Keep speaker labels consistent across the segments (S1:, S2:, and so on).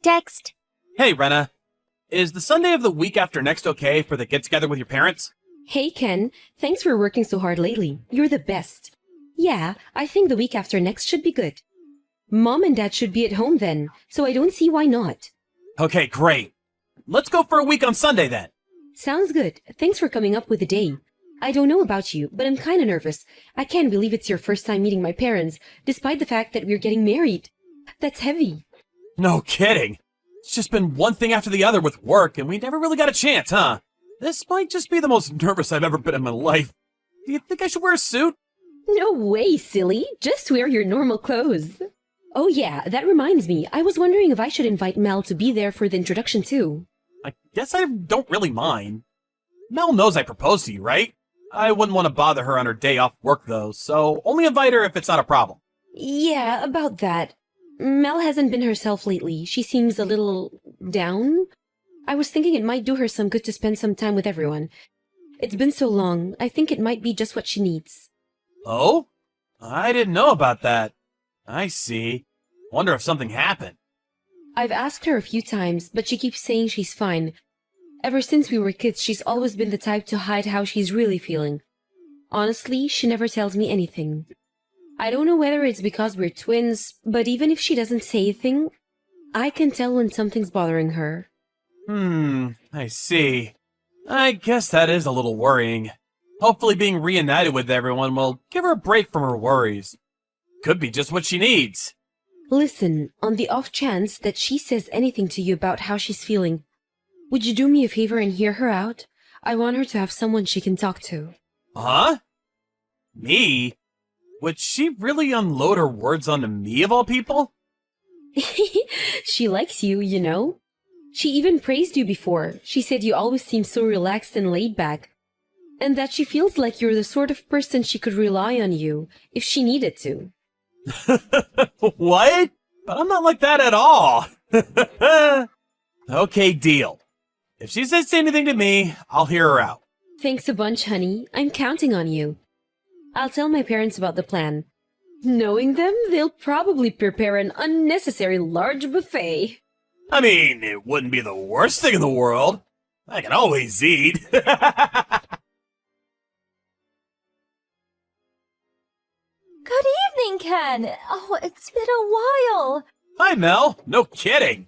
S1: Text.
S2: Hey, Rena. Is the Sunday of the week after next okay for the get-together with your parents?
S3: Hey, Ken. Thanks for working so hard lately. You're the best. Yeah, I think the week after next should be good. Mom and Dad should be at home then, so I don't see why not.
S2: Okay, great. Let's go for a week on Sunday then.
S3: Sounds good. Thanks for coming up with a day. I don't know about you, but I'm kinda nervous. I can't believe it's your first time meeting my parents, despite the fact that we're getting married. That's heavy.
S2: No kidding. It's just been one thing after the other with work, and we never really got a chance, huh? This might just be the most nervous I've ever been in my life. Do you think I should wear a suit?
S3: No way, silly. Just wear your normal clothes. Oh yeah, that reminds me. I was wondering if I should invite Mel to be there for the introduction too.
S2: I guess I don't really mind. Mel knows I proposed to you, right? I wouldn't want to bother her on her day off work, though, so only invite her if it's not a problem.
S3: Yeah, about that. Mel hasn't been herself lately. She seems a little down. I was thinking it might do her some good to spend some time with everyone. It's been so long. I think it might be just what she needs.
S2: Oh? I didn't know about that. I see. Wonder if something happened.
S3: I've asked her a few times, but she keeps saying she's fine. Ever since we were kids, she's always been the type to hide how she's really feeling. Honestly, she never tells me anything. I don't know whether it's because we're twins, but even if she doesn't say a thing, I can tell when something's bothering her.
S2: I see. I guess that is a little worrying. Hopefully being reunited with everyone will give her a break from her worries. Could be just what she needs.
S3: Listen, on the off chance that she says anything to you about how she's feeling, would you do me a favor and hear her out? I want her to have someone she can talk to.
S2: Huh? Me? Would she really unload her words onto me of all people?
S3: She likes you, you know. She even praised you before. She said you always seem so relaxed and laid back. And that she feels like you're the sort of person she could rely on you if she needed to.
S2: What? But I'm not like that at all. Okay, deal. If she says anything to me, I'll hear her out.
S3: Thanks a bunch, honey. I'm counting on you. I'll tell my parents about the plan. Knowing them, they'll probably prepare an unnecessary large buffet.
S2: I mean, it wouldn't be the worst thing in the world. I can always eat.
S1: Good evening, Ken. Oh, it's been a while.
S2: Hi, Mel. No kidding.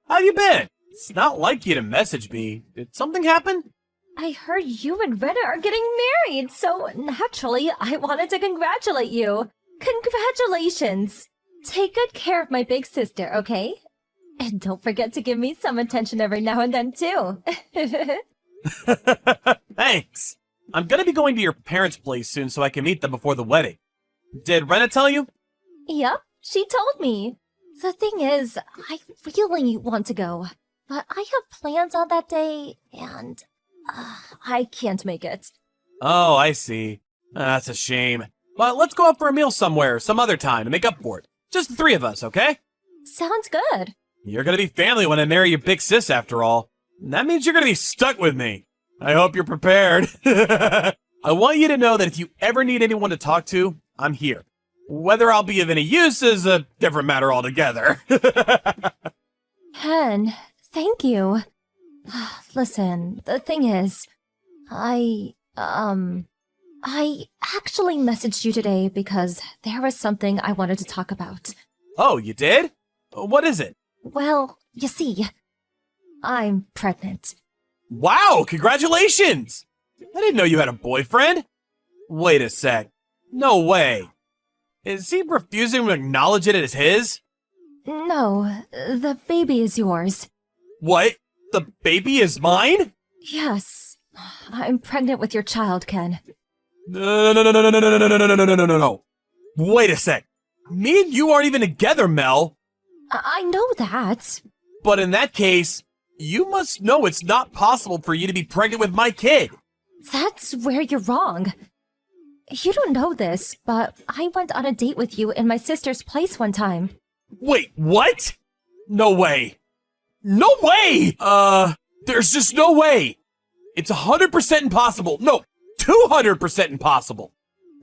S2: How you been? It's not like you to message me. Did something happen?
S1: I heard you and Rena are getting married, so naturally I wanted to congratulate you. Congratulations. Take good care of my big sister, okay? And don't forget to give me some attention every now and then, too.
S2: Thanks. I'm gonna be going to your parents' place soon so I can meet them before the wedding. Did Rena tell you?
S1: Yep, she told me. The thing is, I really want to go, but I have plans on that day, and I can't make it.
S2: Oh, I see. That's a shame. But let's go out for a meal somewhere, some other time, to make up for it. Just the three of us, okay?
S1: Sounds good.
S2: You're gonna be family when I marry your big sis, after all. That means you're gonna be stuck with me. I hope you're prepared. I want you to know that if you ever need anyone to talk to, I'm here. Whether I'll be of any use is a different matter altogether.
S1: Ken, thank you. Listen, the thing is, I actually messaged you today because there was something I wanted to talk about.
S2: Oh, you did? What is it?
S1: Well, you see, I'm pregnant.
S2: Wow, congratulations! I didn't know you had a boyfriend. Wait a sec. No way. Is he refusing to acknowledge it as his?
S1: No, the baby is yours.
S2: What? The baby is mine?
S1: Yes, I'm pregnant with your child, Ken.
S2: No. Wait a sec. Me and you aren't even together, Mel.
S1: I know that.
S2: But in that case, you must know it's not possible for you to be pregnant with my kid.
S1: That's where you're wrong. You don't know this, but I went on a date with you in my sister's place one time.
S2: Wait, what? No way. No way! There's just no way. It's 100% impossible. No, 200% impossible.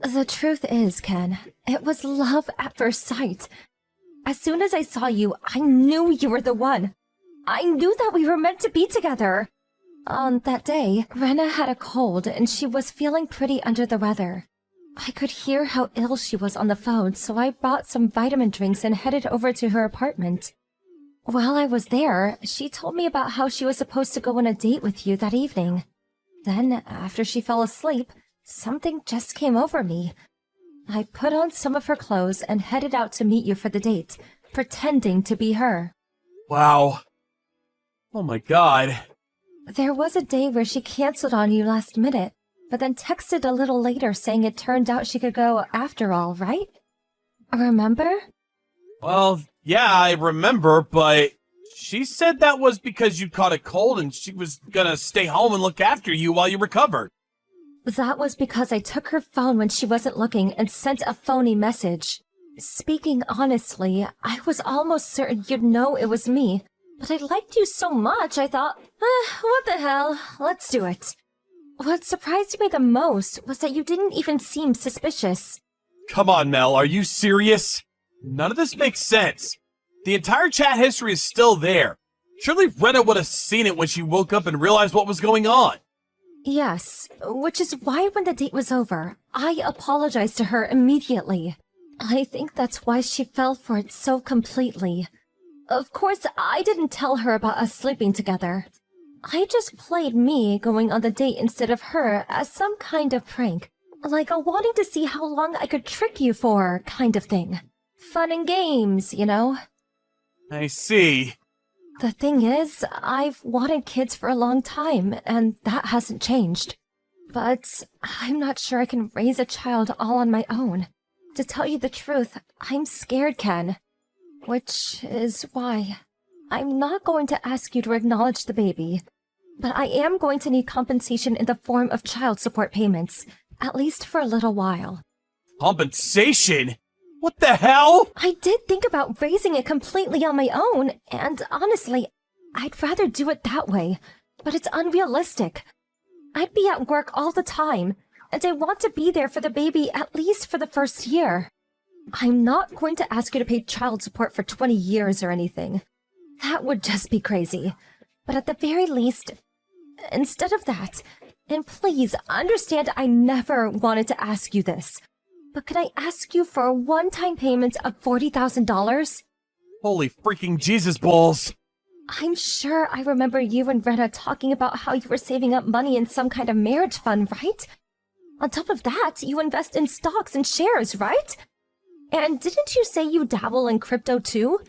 S1: The truth is, Ken, it was love at first sight. As soon as I saw you, I knew you were the one. I knew that we were meant to be together. On that day, Rena had a cold and she was feeling pretty under the weather. I could hear how ill she was on the phone, so I bought some vitamin drinks and headed over to her apartment. While I was there, she told me about how she was supposed to go on a date with you that evening. Then, after she fell asleep, something just came over me. I put on some of her clothes and headed out to meet you for the date, pretending to be her.
S2: Wow. Oh my god.
S1: There was a day where she canceled on you last minute, but then texted a little later saying it turned out she could go after all, right? Remember?
S2: Well, yeah, I remember, but she said that was because you caught a cold and she was gonna stay home and look after you while you recovered.
S1: That was because I took her phone when she wasn't looking and sent a phony message. Speaking honestly, I was almost certain you'd know it was me, but I liked you so much I thought, what the hell, let's do it. What surprised me the most was that you didn't even seem suspicious.
S2: Come on, Mel, are you serious? None of this makes sense. The entire chat history is still there. Surely Rena would have seen it when she woke up and realized what was going on.
S1: Yes, which is why when the date was over, I apologized to her immediately. I think that's why she fell for it so completely. Of course, I didn't tell her about us sleeping together. I just played me going on the date instead of her as some kind of prank. Like a wanting to see how long I could trick you for kind of thing. Fun and games, you know?
S2: I see.
S1: The thing is, I've wanted kids for a long time, and that hasn't changed. But I'm not sure I can raise a child all on my own. To tell you the truth, I'm scared, Ken. Which is why I'm not going to ask you to acknowledge the baby. But I am going to need compensation in the form of child support payments, at least for a little while.
S2: Compensation? What the hell?
S1: I did think about raising it completely on my own, and honestly, I'd rather do it that way, but it's unrealistic. I'd be at work all the time, and I want to be there for the baby at least for the first year. I'm not going to ask you to pay child support for 20 years or anything. That would just be crazy. But at the very least, instead of that, and please understand I never wanted to ask you this, but could I ask you for a one-time payment of $40,000?
S2: Holy freaking Jesus balls.
S1: I'm sure I remember you and Rena talking about how you were saving up money in some kind of marriage fund, right? On top of that, you invest in stocks and shares, right? And didn't you say you dabble in crypto too?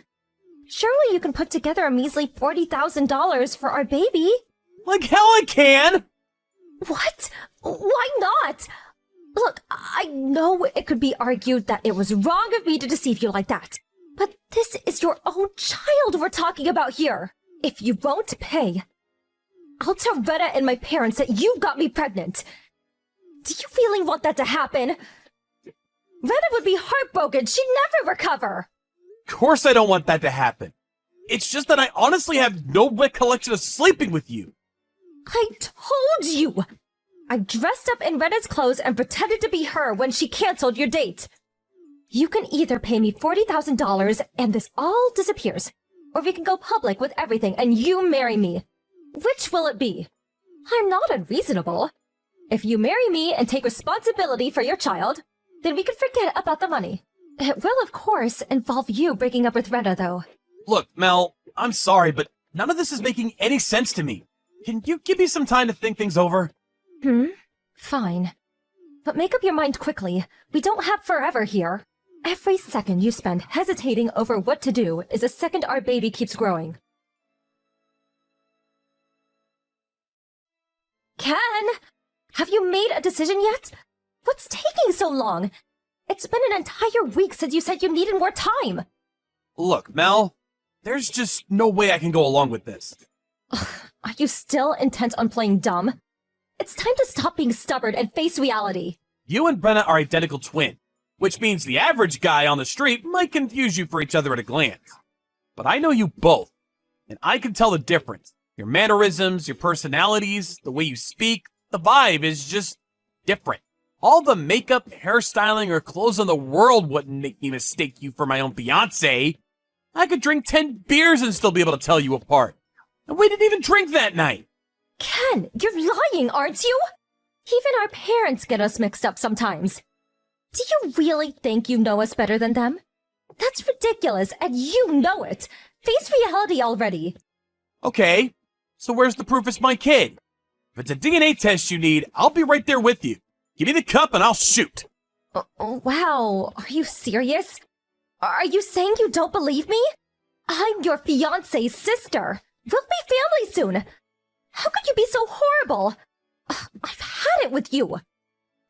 S1: Surely you can put together a measly $40,000 for our baby.
S2: Like hell I can!
S1: What? Why not? Look, I know it could be argued that it was wrong of me to deceive you like that. But this is your own child we're talking about here. If you won't pay, I'll tell Rena and my parents that you got me pregnant. Do you really want that to happen? Rena would be heartbroken. She'd never recover.
S2: Of course I don't want that to happen. It's just that I honestly have no recollection of sleeping with you.
S1: I told you! I dressed up in Rena's clothes and pretended to be her when she canceled your date. You can either pay me $40,000 and this all disappears, or we can go public with everything and you marry me. Which will it be? I'm not unreasonable. If you marry me and take responsibility for your child, then we can forget about the money. It will, of course, involve you breaking up with Rena, though.
S2: Look, Mel, I'm sorry, but none of this is making any sense to me. Can you give me some time to think things over?
S1: Fine. But make up your mind quickly. We don't have forever here. Every second you spend hesitating over what to do is a second our baby keeps growing. Ken! Have you made a decision yet? What's taking so long? It's been an entire week since you said you needed more time.
S2: Look, Mel, there's just no way I can go along with this.
S1: Are you still intent on playing dumb? It's time to stop being stubborn and face reality.
S2: You and Brenna are identical twin, which means the average guy on the street might confuse you for each other at a glance. But I know you both, and I can tell the difference. Your mannerisms, your personalities, the way you speak, the vibe is just different. All the makeup, hairstyling, or clothes in the world wouldn't make me mistake you for my own fiancé. I could drink 10 beers and still be able to tell you apart. And we didn't even drink that night.
S1: Ken, you're lying, aren't you? Even our parents get us mixed up sometimes. Do you really think you know us better than them? That's ridiculous, and you know it. Face reality already.
S2: Okay, so where's the proof it's my kid? If it's a DNA test you need, I'll be right there with you. Give me the cup and I'll shoot.
S1: Wow, are you serious? Are you saying you don't believe me? I'm your fiancé's sister. We'll be family soon. How could you be so horrible? I've had it with you.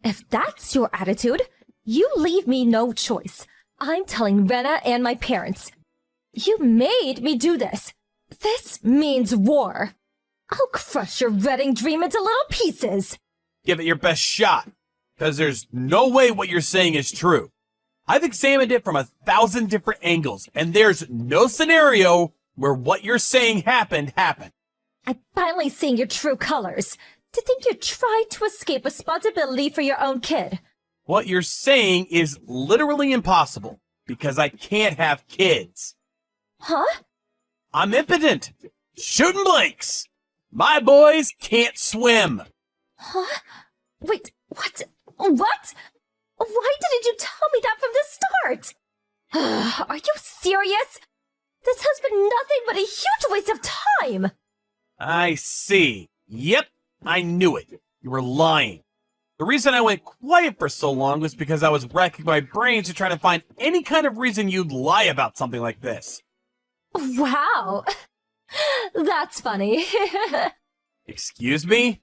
S1: If that's your attitude, you leave me no choice. I'm telling Rena and my parents. You made me do this. This means war. I'll crush your wedding dream into little pieces.
S2: Give it your best shot, because there's no way what you're saying is true. I've examined it from 1,000 different angles, and there's no scenario where what you're saying happened.
S1: I'm finally seeing your true colors. To think you tried to escape responsibility for your own kid.
S2: What you're saying is literally impossible, because I can't have kids.
S1: Huh?
S2: I'm impotent. Shooting blanks. My boys can't swim.
S1: Huh? Wait, what? What? Why didn't you tell me that from the start? Are you serious? This has been nothing but a huge waste of time.
S2: I see. Yep, I knew it. You were lying. The reason I went quiet for so long was because I was racking my brains to try to find any kind of reason you'd lie about something like this.
S1: Wow. That's funny.
S2: Excuse me?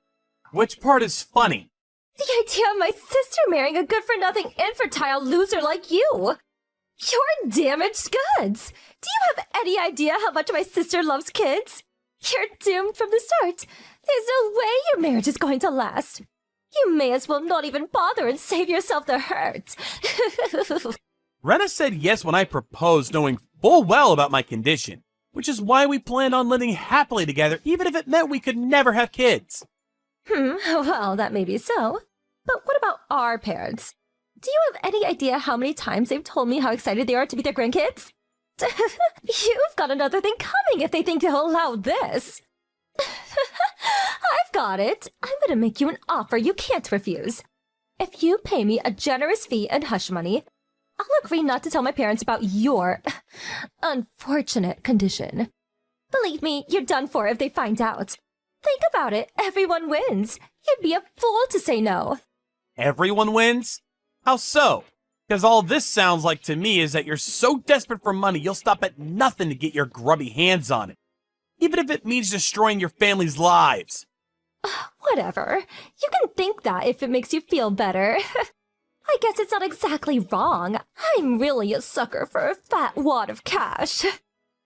S2: Which part is funny?
S1: The idea of my sister marrying a good-for-nothing infertile loser like you. You're damaged goods. Do you have any idea how much my sister loves kids? You're doomed from the start. There's no way your marriage is going to last. You may as well not even bother and save yourself the hurt.
S2: Rena said yes when I proposed, knowing full well about my condition, which is why we planned on living happily together, even if it meant we could never have kids.
S1: Well, that may be so. But what about our parents? Do you have any idea how many times they've told me how excited they are to meet their grandkids? You've got another thing coming if they think they'll allow this. I've got it. I'm going to make you an offer you can't refuse. If you pay me a generous fee and hush money, I'll agree not to tell my parents about your unfortunate condition. Believe me, you're done for if they find out. Think about it. Everyone wins. You'd be a fool to say no.
S2: Everyone wins? How so? Because all this sounds like to me is that you're so desperate for money you'll stop at nothing to get your grubby hands on it. Even if it means destroying your family's lives.
S1: Whatever. You can think that if it makes you feel better. I guess it's not exactly wrong. I'm really a sucker for a fat wad of cash.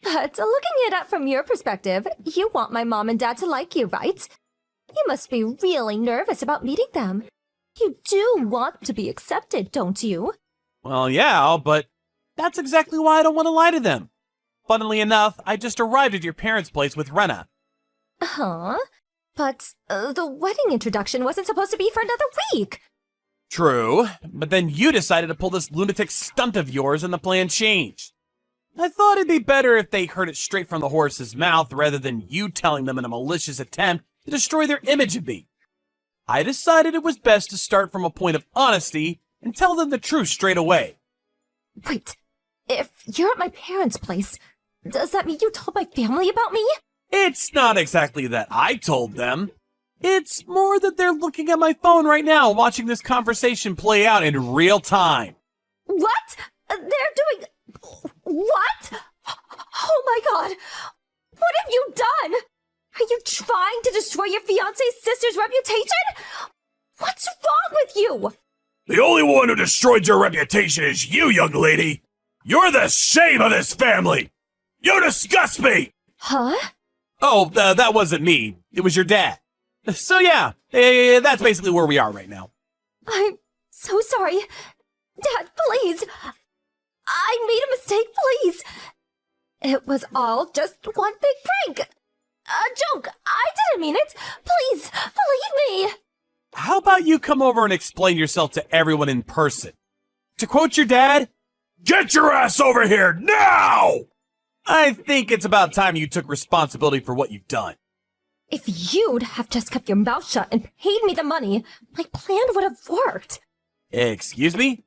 S1: But looking it up from your perspective, you want my mom and dad to like you, right? You must be really nervous about meeting them. You do want to be accepted, don't you?
S2: Well, yeah, but that's exactly why I don't want to lie to them. Funnily enough, I just arrived at your parents' place with Rena.
S1: Huh? But the wedding introduction wasn't supposed to be for another week.
S2: True, but then you decided to pull this lunatic stunt of yours and the plan changed. I thought it'd be better if they heard it straight from the horse's mouth rather than you telling them in a malicious attempt to destroy their image of me. I decided it was best to start from a point of honesty and tell them the truth straight away.
S1: Wait, if you're at my parents' place, does that mean you told my family about me?
S2: It's not exactly that I told them. It's more that they're looking at my phone right now, watching this conversation play out in real time.
S1: What? They're doing... What? Oh my god! What have you done? Are you trying to destroy your fiancé's sister's reputation? What's wrong with you?
S2: The only one who destroyed your reputation is you, young lady. You're the shame of this family. You disgust me.
S1: Huh?
S2: Oh, that wasn't me. It was your dad. So yeah, that's basically where we are right now.
S1: I'm so sorry. Dad, please. I made a mistake, please. It was all just one big prank. A joke. I didn't mean it. Please, believe me.
S2: how about you come over and explain yourself to everyone in person? To quote your dad, "Get your ass over here now!" I think it's about time you took responsibility for what you've done.
S1: If you'd have just kept your mouth shut and paid me the money, my plan would have worked.
S2: Excuse me?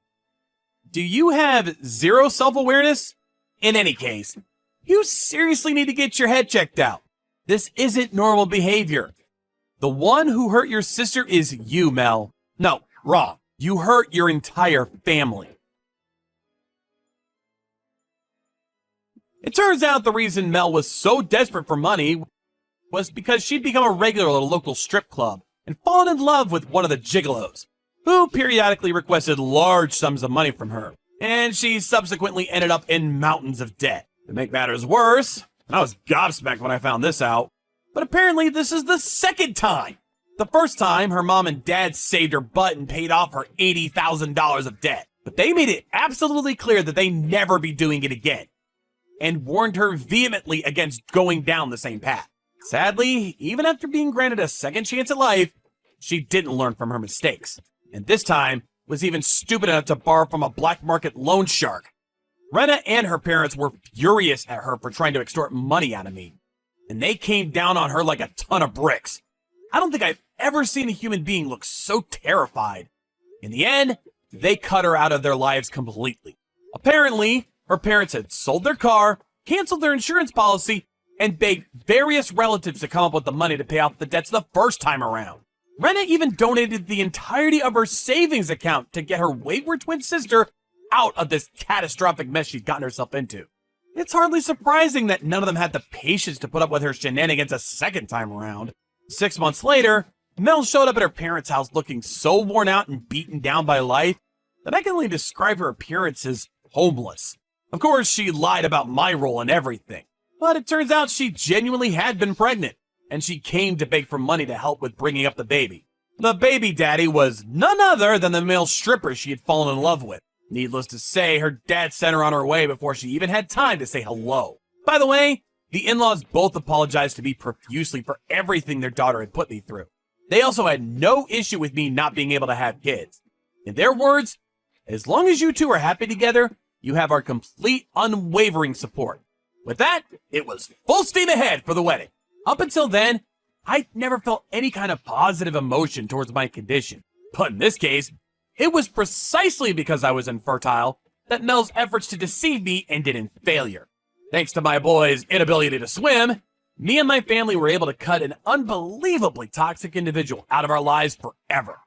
S2: Do you have zero self-awareness? In any case, you seriously need to get your head checked out. This isn't normal behavior. The one who hurt your sister is you, Mel. No, wrong. You hurt your entire family. It turns out the reason Mel was so desperate for money was because she'd become a regular at a local strip club and fallen in love with one of the gigolos, who periodically requested large sums of money from her, and she subsequently ended up in mountains of debt. To make matters worse, I was gobsmacked when I found this out, but apparently this is the second time. The first time, her mom and dad saved her butt and paid off her $80,000 of debt, but they made it absolutely clear that they never be doing it again, and warned her vehemently against going down the same path. Sadly, even after being granted a second chance at life, she didn't learn from her mistakes, and this time was even stupid enough to borrow from a black market loan shark. Rena and her parents were furious at her for trying to extort money out of me, and they came down on her like a ton of bricks. I don't think I've ever seen a human being look so terrified. In the end, they cut her out of their lives completely. Apparently, her parents had sold their car, canceled their insurance policy, and begged various relatives to come up with the money to pay off the debts the first time around. Rena even donated the entirety of her savings account to get her wayward twin sister out of this catastrophic mess she'd gotten herself into. It's hardly surprising that none of them had the patience to put up with her shenanigans a second time around. 6 months later, Mel showed up at her parents' house looking so worn out and beaten down by life that I can only describe her appearance as homeless. Of course, she lied about my role and everything, but it turns out she genuinely had been pregnant, and she came to beg for money to help with bringing up the baby. The baby daddy was none other than the male stripper she had fallen in love with. Needless to say, her dad sent her on her way before she even had time to say hello. By the way, the in-laws both apologized to me profusely for everything their daughter had put me through. They also had no issue with me not being able to have kids. In their words, as long as you two are happy together, you have our complete, unwavering support. With that, it was full steam ahead for the wedding. Up until then, I'd never felt any kind of positive emotion towards my condition. But in this case, it was precisely because I was infertile that Mel's efforts to deceive me ended in failure. Thanks to my boy's inability to swim, me and my family were able to cut an unbelievably toxic individual out of our lives forever.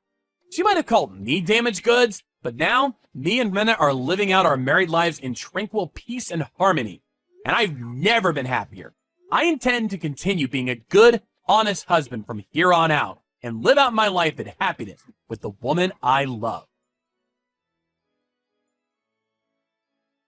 S2: She might have called me damaged goods, but now me and Rena are living out our married lives in tranquil peace and harmony, and I've never been happier. I intend to continue being a good, honest husband from here on out and live out my life in happiness with the woman I love.